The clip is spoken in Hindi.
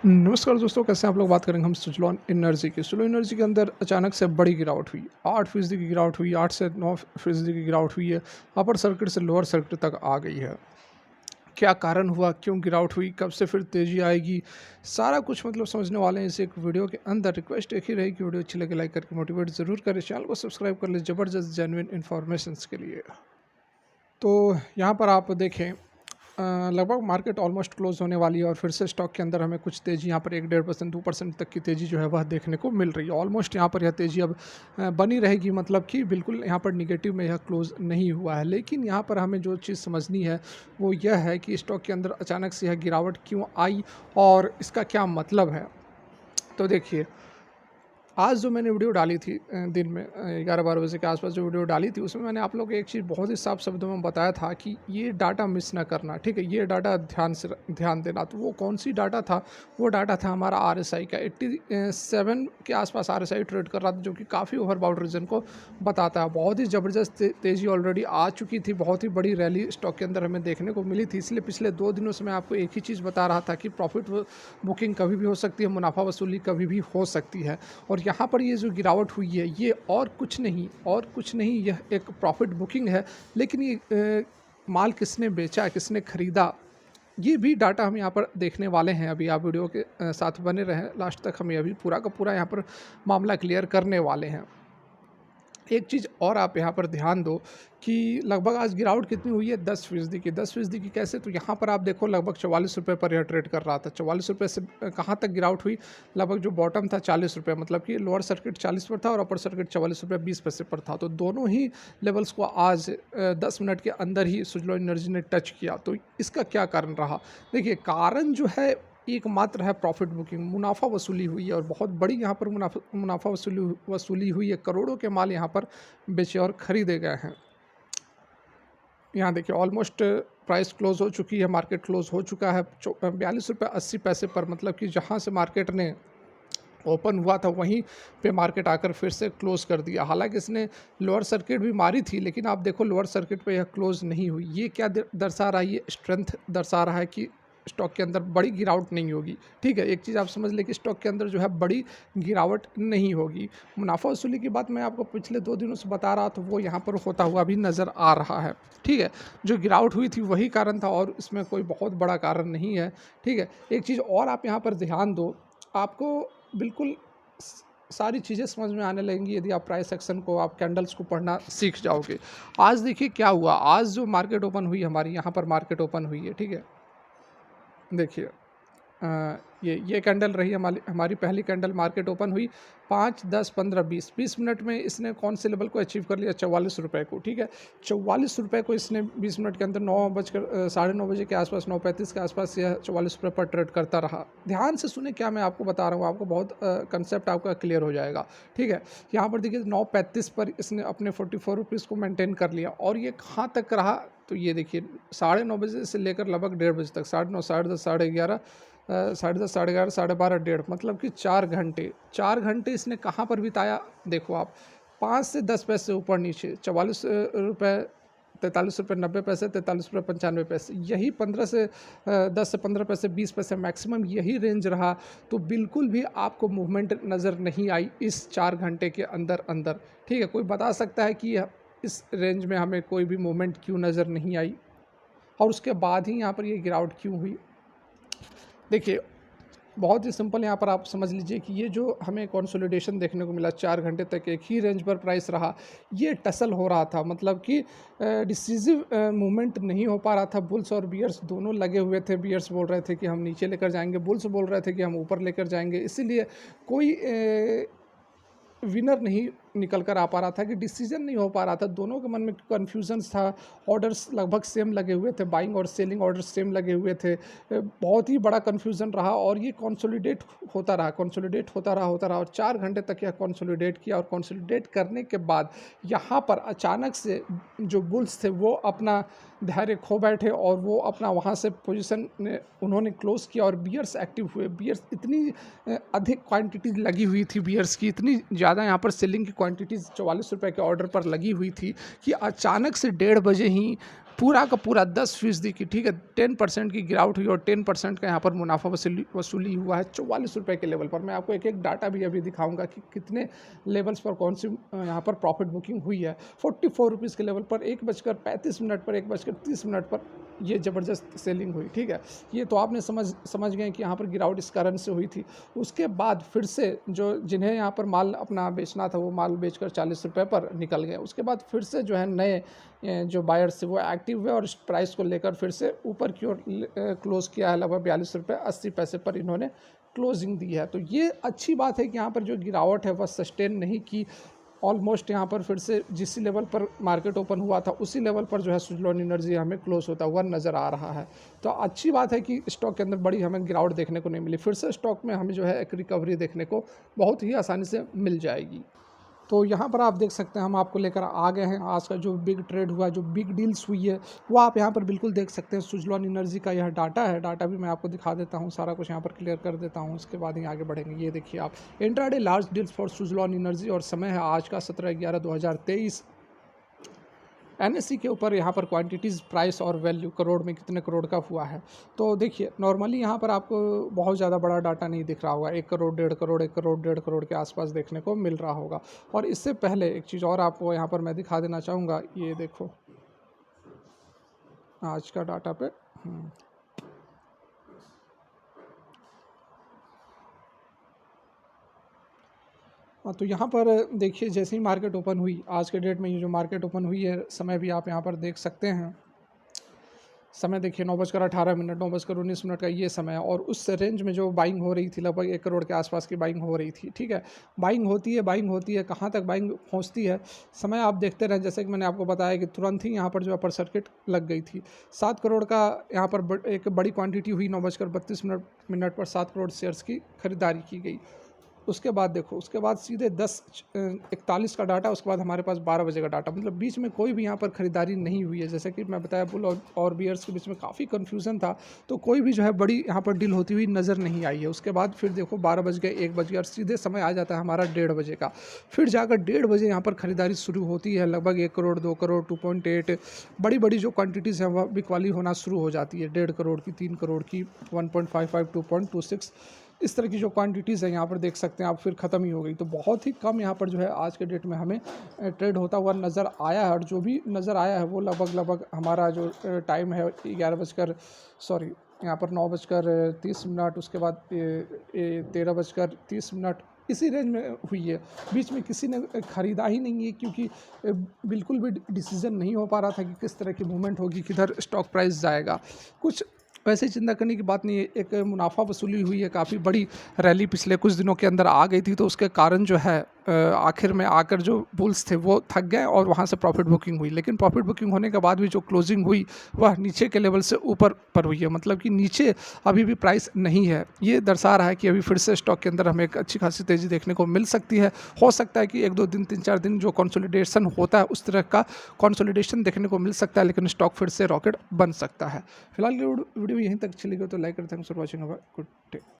नमस्कार दोस्तों, कैसे हैं आप लोग। बात करेंगे हम सुज़लॉन एनर्जी की। सुज़लॉन एनर्जी के अंदर अचानक से बड़ी गिरावट हुई, 8% की गिरावट हुई, 8 से 9% की गिरावट हुई है। अपर सर्किट से लोअर सर्किट तक आ गई है। क्या कारण हुआ, क्यों गिरावट हुई, कब से फिर तेज़ी आएगी, सारा कुछ मतलब समझने वाले हैं इस एक वीडियो के अंदर। रिक्वेस्ट एक ही रही कि वीडियो अच्छी लगे लाइक करके मोटिवेट ज़रूर करें, चैनल को सब्सक्राइब कर ले ज़बरदस्त जेन्युइन इन्फॉर्मेशंस के लिए। तो यहाँ पर आप देखें, लगभग मार्केट ऑलमोस्ट क्लोज होने वाली है और फिर से स्टॉक के अंदर हमें कुछ तेज़ी यहाँ पर 1-1.5% 2% तक की तेज़ी जो है वह देखने को मिल रही है। ऑलमोस्ट यहाँ पर यह तेज़ी अब बनी रहेगी, मतलब कि बिल्कुल यहाँ पर निगेटिव में यह क्लोज नहीं हुआ है। लेकिन यहाँ पर हमें जो चीज़ समझनी है वो यह है कि स्टॉक के अंदर अचानक से यह गिरावट क्यों आई और इसका क्या मतलब है। तो देखिए, आज जो मैंने वीडियो डाली थी दिन में 11-12 बजे के आसपास जो वीडियो डाली थी, उसमें मैंने आप लोगों को एक चीज़ बहुत ही साफ शब्दों में बताया था कि ये डाटा मिस ना करना, ठीक है। ये डाटा ध्यान देना। तो वो कौन सी डाटा था? वो डाटा था हमारा RSI का। 87 के आसपास RSI ट्रेड कर रहा था, जो कि काफ़ी ओवरबाउट रीजन को बताता है। बहुत ही ज़बरदस्त तेज़ी ऑलरेडी आ चुकी थी, बहुत ही बड़ी रैली स्टॉक के अंदर हमें देखने को मिली थी। इसलिए पिछले 2 दिनों से मैं आपको एक ही चीज़ बता रहा था कि प्रॉफिट बुकिंग कभी भी हो सकती है, मुनाफा वसूली कभी भी हो सकती है। और यहाँ पर ये जो गिरावट हुई है, ये और कुछ नहीं, यह एक प्रॉफिट बुकिंग है। लेकिन ये माल किसने बेचा, किसने खरीदा, ये भी डाटा हम यहाँ पर देखने वाले हैं। अभी आप वीडियो के साथ बने रहें लास्ट तक, हम अभी पूरा का पूरा यहाँ पर मामला क्लियर करने वाले हैं। एक चीज़ और आप यहाँ पर ध्यान दो कि लगभग आज गिरावट कितनी हुई है, 10% की। 10% की कैसे? तो यहाँ पर आप देखो, लगभग 44 रुपये पर यह ट्रेड कर रहा था। 44 रुपये से कहाँ तक गिरावट हुई? लगभग जो बॉटम था 40 रुपये, मतलब कि लोअर सर्किट 40 पर था और अपर सर्किट 44 रुपये 20 पैसे पर था। तो दोनों ही लेवल्स को आज 10 मिनट के अंदर ही सुज़लॉन एनर्जी ने टच किया। तो इसका क्या कारण रहा? देखिए, कारण जो है एकमात्र है प्रॉफिट बुकिंग, मुनाफा वसूली हुई है और बहुत बड़ी यहाँ पर मुनाफा वसूली हुई है। करोड़ों के माल यहाँ पर बेचे और खरीदे गए हैं। यहाँ देखिए, ऑलमोस्ट प्राइस क्लोज हो चुकी है, मार्केट क्लोज हो चुका है 42 रुपये 80 पैसे पर, मतलब कि जहाँ से मार्केट ने ओपन हुआ था वहीं पे मार्केट आकर फिर से क्लोज कर दिया। हालांकि इसने लोअर सर्किट भी मारी थी, लेकिन आप देखो लोअर सर्किट पे यह क्लोज नहीं हुई। ये क्या दर्शा रहा है? ये स्ट्रेंथ दर्शा रहा है कि स्टॉक के अंदर बड़ी गिरावट नहीं होगी, ठीक है। एक चीज़ आप समझ लें कि स्टॉक के अंदर जो है बड़ी गिरावट नहीं होगी। मुनाफा वसूली की बात मैं आपको पिछले 2 दिनों से बता रहा था, वो यहाँ पर होता हुआ भी नज़र आ रहा है, ठीक है। जो गिरावट हुई थी वही कारण था और इसमें कोई बहुत बड़ा कारण नहीं है, ठीक है। एक चीज़ और आप यहाँ पर ध्यान दो, आपको बिल्कुल सारी चीज़ें समझ में आने लगेंगी यदि आप प्राइस एक्शन को, आप कैंडल्स को पढ़ना सीख जाओगे। आज देखिए क्या हुआ, आज जो मार्केट ओपन हुई, हमारी यहाँ पर मार्केट ओपन हुई है, ठीक है। देखिए, ये कैंडल रही हमारी हमारी पहली कैंडल। मार्केट ओपन हुई 5, 10, 15, 20 मिनट में इसने कौन से लेवल को अचीव कर लिया? 44 रुपये को, ठीक है। 44 रुपये को इसने 20 मिनट के अंदर 9 बजे के आसपास, 9:35 के आसपास यह 44 रुपये पर ट्रेड करता रहा। ध्यान से सुने क्या मैं आपको बता रहा हूँ, आपको बहुत कंसेप्ट आपका क्लियर हो जाएगा, ठीक है। यहाँ पर देखिए 9:35 पर इसने अपने 44 रुपीज़ को मेंटेन कर लिया और ये कहाँ तक रहा? तो ये देखिए 9:30 बजे से लेकर लगभग 1:30 बजे तक, 9:30, 10:30, 11:30, 10:30, 11:30, 12:30, 1:30, मतलब कि 4 घंटे इसने कहाँ पर बिताया? देखो आप, 5 से 10 पैसे ऊपर नीचे, 44 रुपये, 43 रुपये 90 पैसे, 43 रुपये 95 पैसे, यही 10 से 15 पैसे, 20 पैसे मैक्सिमम यही रेंज रहा। तो बिल्कुल भी आपको मूवमेंट नज़र नहीं आई इस 4 घंटे के अंदर अंदर, ठीक है। कोई बता सकता है कि इस रेंज में हमें कोई भी मूवमेंट क्यों नज़र नहीं आई और उसके बाद ही यहाँ पर ये गिरावट क्यों हुई? देखिए, बहुत ही सिंपल, यहाँ पर आप समझ लीजिए कि ये जो हमें कंसोलिडेशन देखने को मिला, 4 घंटे तक एक ही रेंज पर प्राइस रहा, ये टसल हो रहा था, मतलब कि डिसीजिव मूवमेंट नहीं हो पा रहा था। बुल्स और बियर्स दोनों लगे हुए थे। बियर्स बोल रहे थे कि हम नीचे लेकर जाएंगे, बुल्स बोल रहे थे कि हम ऊपर लेकर जाएंगे। इसीलिए कोई विनर नहीं निकल कर आ पा रहा था, कि डिसीजन नहीं हो पा रहा था। दोनों के मन में कन्फ्यूजन था। ऑर्डर्स लगभग सेम लगे हुए थे, बाइंग और सेलिंग ऑर्डर्स सेम लगे हुए थे। बहुत ही बड़ा कन्फ्यूजन रहा और ये कंसोलिडेट होता रहा और 4 घंटे तक यह कंसोलिडेट किया। और कंसोलिडेट करने के बाद यहाँ पर अचानक से जो बुल्स थे वो अपना धैर्य खो बैठे और वो अपना वहाँ से पोजीशन उन्होंने क्लोज किया और बियर्स एक्टिव हुए। बियर्स इतनी अधिक क्वांटिटी लगी हुई थी, बियर्स की इतनी ज़्यादा यहाँ पर सेलिंग की क्वांटिटीज़ 44 रुपये के ऑर्डर पर लगी हुई थी कि अचानक से 1:30 बजे ही पूरा का पूरा 10% की, ठीक है, 10% की गिरावट हुई और 10% का यहाँ पर मुनाफा वसूली हुआ है 44 रुपये के लेवल पर। मैं आपको एक एक डाटा भी अभी दिखाऊंगा कि कितने लेवल्स पर कौन सी यहाँ पर प्रॉफिट बुकिंग हुई है। 44 रुपीज़ के लेवल पर 1:35 पर 1:30 पर ये ज़बरदस्त सेलिंग हुई, ठीक है। ये तो आपने समझ गए कि यहाँ पर गिरावट इस कारण से हुई थी। उसके बाद फिर से जो जिन्हें यहाँ पर माल अपना बेचना था वो माल बेचकर 40 रुपये पर निकल गए। उसके बाद फिर से जो है नए जो बायर्स थे वो एक्टिव हुए और इस प्राइस को लेकर फिर से ऊपर की ओर क्लोज़ किया है। लगभग 42 रुपये 80 पैसे पर इन्होंने क्लोजिंग दी है। तो ये अच्छी बात है कि यहाँ पर जो गिरावट है वह सस्टेन नहीं की, ऑलमोस्ट यहाँ पर फिर से जिस लेवल पर मार्केट ओपन हुआ था उसी लेवल पर जो है सुजलॉन एनर्जी हमें क्लोज होता हुआ नज़र आ रहा है। तो अच्छी बात है कि स्टॉक के अंदर बड़ी हमें गिरावट देखने को नहीं मिली। फिर से स्टॉक में हमें जो है एक रिकवरी देखने को बहुत ही आसानी से मिल जाएगी। तो यहाँ पर आप देख सकते हैं हम आपको लेकर आ गए हैं आज का जो बिग ट्रेड हुआ, जो बिग डील्स हुई है वो आप यहाँ पर बिल्कुल देख सकते हैं। सुजलॉन एनर्जी का यह डाटा है, डाटा भी मैं आपको दिखा देता हूँ, सारा कुछ यहाँ पर क्लियर कर देता हूँ, उसके बाद ही आगे बढ़ेंगे। ये देखिए आप, intraday large deals for Suzlon energy और समय है आज का 17/11/2023। एनएससी के ऊपर यहाँ पर क्वांटिटीज़, प्राइस और वैल्यू करोड़ में कितने करोड़ का हुआ है। तो देखिए नॉर्मली यहाँ पर आपको बहुत ज़्यादा बड़ा डाटा नहीं दिख रहा होगा, 1 करोड़ 1.5 करोड़ 1 करोड़ 1.5 करोड़ के आसपास देखने को मिल रहा होगा। और इससे पहले एक चीज़ और आपको यहाँ पर मैं दिखा देना चाहूँगा, ये देखो आज का डाटा पे तो यहाँ पर देखिए जैसे ही मार्केट ओपन हुई आज के डेट में, ये जो मार्केट ओपन हुई है समय भी आप यहाँ पर देख सकते हैं। समय देखिए 9:18, 9:19 का ये समय है और उस रेंज में जो बाइंग हो रही थी लगभग 1 करोड़ के आसपास की बाइंग हो रही थी, ठीक है। बाइंग होती है, कहाँ तक बाइंग पहुँचती है समय आप देखते रहें। जैसे कि मैंने आपको बताया कि तुरंत ही यहाँ पर जो अपर सर्किट लग गई थी। 7 करोड़ का यहाँ पर एक बड़ी क्वान्टिटी हुई, 9:32 पर 7 करोड़ शेयर्स की खरीदारी की गई। उसके बाद देखो, उसके बाद सीधे 10:41 का डाटा, उसके बाद हमारे पास 12 बजे का डाटा, मतलब बीच में कोई भी यहाँ पर ख़रीदारी नहीं हुई है। जैसे कि मैं बताया बुल और बियर्स के बीच में काफ़ी कन्फ्यूज़न था, तो कोई भी जो है बड़ी यहाँ पर डील होती हुई नज़र नहीं आई है। उसके बाद फिर देखो 12 बज गए, 1 बज गया और सीधे समय आ जाता है हमारा 1:30 बजे का। फिर जाकर 1:30 बजे यहाँ पर ख़रीदारी शुरू होती है, लगभग 1 करोड़ 2 करोड़ 2.8 बड़ी जो क्वान्टिटीज़ हैं वह बिकवाली होना शुरू हो जाती है। 1.5 करोड़ की, 3 करोड़ की, 1.55 2.26 इस तरह की जो क्वांटिटीज़ है यहाँ पर देख सकते हैं आप, फिर ख़त्म ही हो गई। तो बहुत ही कम यहाँ पर जो है आज के डेट में हमें ट्रेड होता हुआ नज़र आया है। और जो भी नज़र आया है वो लगभग हमारा जो टाइम है 9:30, उसके बाद 13:30 इसी रेंज में हुई है। बीच में किसी ने ख़रीदा ही नहीं है, क्योंकि बिल्कुल भी डिसीज़न नहीं हो पा रहा था कि किस तरह की मूवमेंट होगी, किधर स्टॉक प्राइस जाएगा। कुछ वैसे चिंता करने की बात नहीं है। एक मुनाफा वसूली हुई है, काफ़ी बड़ी रैली पिछले कुछ दिनों के अंदर आ गई थी, तो उसके कारण जो है आखिर में आकर जो बुल्स थे वो थक गए और वहाँ से प्रॉफिट बुकिंग हुई। लेकिन प्रॉफिट बुकिंग होने के बाद भी जो क्लोजिंग हुई वह नीचे के लेवल से ऊपर पर हुई है, मतलब कि नीचे अभी भी प्राइस नहीं है। ये दर्शा रहा है कि अभी फिर से स्टॉक के अंदर हमें एक अच्छी खासी तेज़ी देखने को मिल सकती है। हो सकता है कि 1-2 दिन 3-4 दिन जो कंसोलिडेशन होता है उस तरह का कंसोलिडेशन देखने को मिल सकता है, लेकिन स्टॉक फिर से रॉकेट बन सकता है। फिलहाल ये वीडियो यहीं तक चली गई तो लाइक करें। Thanks for watching, good day.